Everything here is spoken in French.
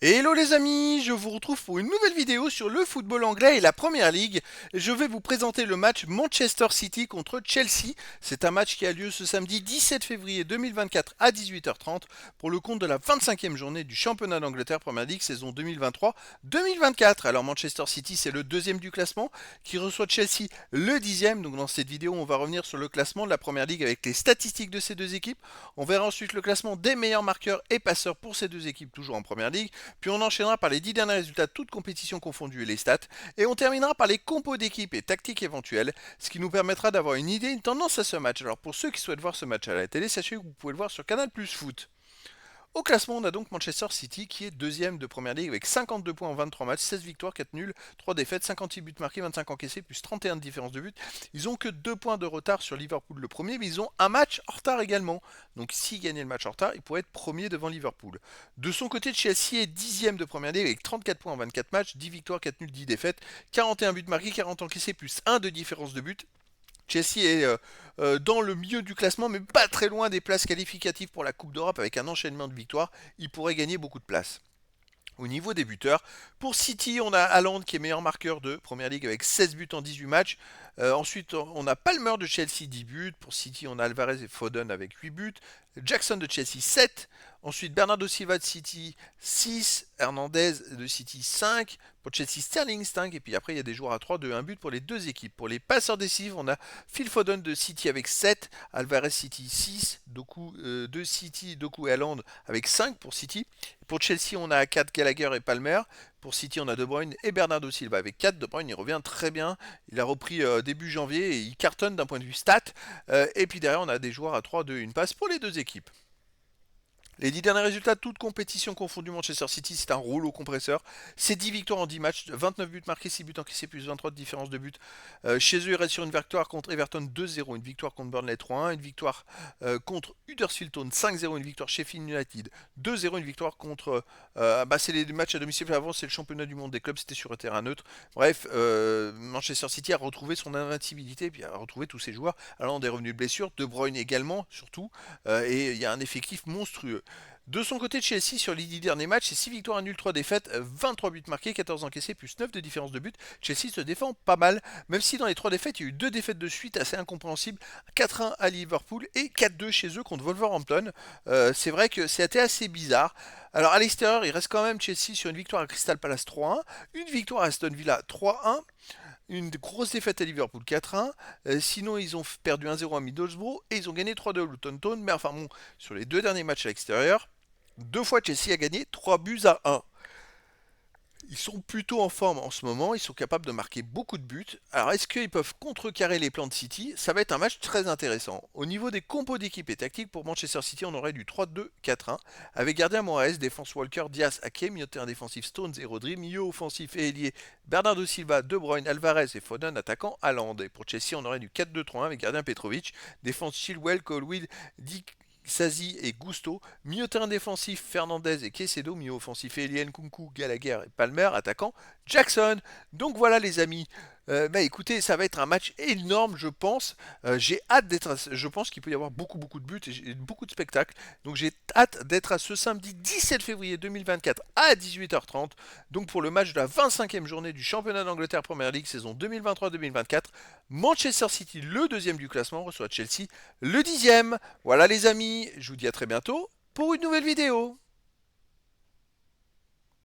Hello les amis, je vous retrouve pour une nouvelle vidéo sur le football anglais et la Première Ligue. Je vais vous présenter le match Manchester City contre Chelsea. C'est un match qui a lieu ce samedi 17 février 2024 à 18h30 pour le compte de la 25e journée du championnat d'Angleterre Première Ligue saison 2023-2024. Alors Manchester City c'est le deuxième du classement qui reçoit Chelsea le dixième. Donc dans cette vidéo on va revenir sur le classement de la Première Ligue avec les statistiques de ces deux équipes. On verra ensuite le classement des meilleurs marqueurs et passeurs pour ces deux équipes toujours en Première Ligue. Puis on enchaînera par les 10 derniers résultats, toutes compétitions confondues et les stats. Et on terminera par les compos d'équipe et tactiques éventuelles, ce qui nous permettra d'avoir une idée, une tendance à ce match. Alors pour ceux qui souhaitent voir ce match à la télé, sachez que vous pouvez le voir sur Canal Plus Foot. Au classement, on a donc Manchester City qui est deuxième de première ligue avec 52 points en 23 matchs, 16 victoires, 4 nuls, 3 défaites, 56 buts marqués, 25 encaissés, plus 31 de différence de but. Ils ont que 2 points de retard sur Liverpool le premier, mais ils ont un match en retard également. Donc s'ils gagnaient le match en retard, ils pourraient être premier devant Liverpool. De son côté, Chelsea est dixième de première ligue avec 34 points en 24 matchs, 10 victoires, 4 nuls, 10 défaites, 41 buts marqués, 40 encaissés, plus 1 de différence de but. Chelsea est dans le milieu du classement, mais pas très loin des places qualificatives pour la Coupe d'Europe avec un enchaînement de victoires. Il pourrait gagner beaucoup de places. Au niveau des buteurs, pour City, on a Haaland qui est meilleur marqueur de Première Ligue avec 16 buts en 18 matchs. Ensuite, on a Palmer de Chelsea 10 buts. Pour City, on a Alvarez et Foden avec 8 buts. Jackson de Chelsea 7. Ensuite, Bernardo Silva de City 6. Hernandez de City 5. Pour Chelsea, Sterling 5. Et puis après, il y a des joueurs à 3 de 1 but pour les deux équipes. Pour les passeurs décisifs, on a Phil Foden de City avec 7. Alvarez City 6. Doku de City, Doku et Haaland avec 5 pour City. Pour Chelsea, on a 4 Gallagher et Palmer. Pour City, on a De Bruyne et Bernardo Silva avec 4. De Bruyne, il revient très bien. Il a repris début janvier et il cartonne d'un point de vue stat. Et puis derrière, on a des joueurs à 3, 2, 1 passe pour les deux équipes. Les 10 derniers résultats, toutes compétitions confondues, Manchester City, c'est un rouleau compresseur. C'est 10 victoires en 10 matchs, 29 buts marqués, 6 buts encaissés, plus 23 de différence de but. Chez eux, ils restent sur une victoire contre Everton 2-0, une victoire contre Burnley 3-1, une victoire contre Huddersfield Town 5-0, une victoire chez Sheffield United 2-0, une victoire contre... c'est les matchs à domicile, avant c'est le championnat du monde des clubs, c'était sur un terrain neutre. Bref, Manchester City a retrouvé son invincibilité, puis a retrouvé tous ses joueurs. Alors, des revenus de blessure, De Bruyne également, surtout, et il y a un effectif monstrueux. De son côté, Chelsea, sur les 10 derniers matchs, c'est 6 victoires, 1 nul, 3 défaites, 23 buts marqués, 14 encaissés, plus 9 de différence de but. Chelsea se défend pas mal, même si dans les 3 défaites, il y a eu 2 défaites de suite assez incompréhensibles. 4-1 à Liverpool et 4-2 chez eux contre Wolverhampton. C'est vrai que c'était assez bizarre. Alors à l'extérieur, il reste quand même Chelsea sur une victoire à Crystal Palace 3-1, une victoire à Aston Villa 3-1, une grosse défaite à Liverpool 4-1. Sinon, ils ont perdu 1-0 à Middlesbrough et ils ont gagné 3-2 à Luton Town. Mais enfin bon, sur les deux derniers matchs à l'extérieur, deux fois Chelsea a gagné 3 buts à 1. Ils sont plutôt en forme en ce moment, ils sont capables de marquer beaucoup de buts. Alors est-ce qu'ils peuvent contrecarrer les plans de City? Ça va être un match très intéressant. Au niveau des compos d'équipe et tactiques, pour Manchester City, on aurait du 3-2-4-1, avec gardien Moraes, défense Walker, Diaz, Ake, milieu de terrain défensif Stones et Rodri, milieu offensif et ailier Bernardo Silva, De Bruyne, Alvarez et Foden, attaquant Haaland. Et pour Chelsea, on aurait du 4-2-3-1 avec gardien Petrovic, défense Chilwell, Colwill, Dick Sazi et Gusto, milieu terrain défensif Fernandez et Quesedo, milieu offensif Elien Kunku, Gallagher et Palmer, attaquant Jackson. Donc voilà les amis. Écoutez, ça va être un match énorme, je pense. J'ai hâte d'être. Je pense qu'il peut y avoir beaucoup de buts et beaucoup de spectacles. Donc j'ai hâte d'être à ce samedi 17 février 2024 à 18h30. Donc pour le match de la 25e journée du championnat d'Angleterre Premier League saison 2023-2024. Manchester City, le deuxième du classement, reçoit Chelsea, le dixième. Voilà les amis, je vous dis à très bientôt pour une nouvelle vidéo.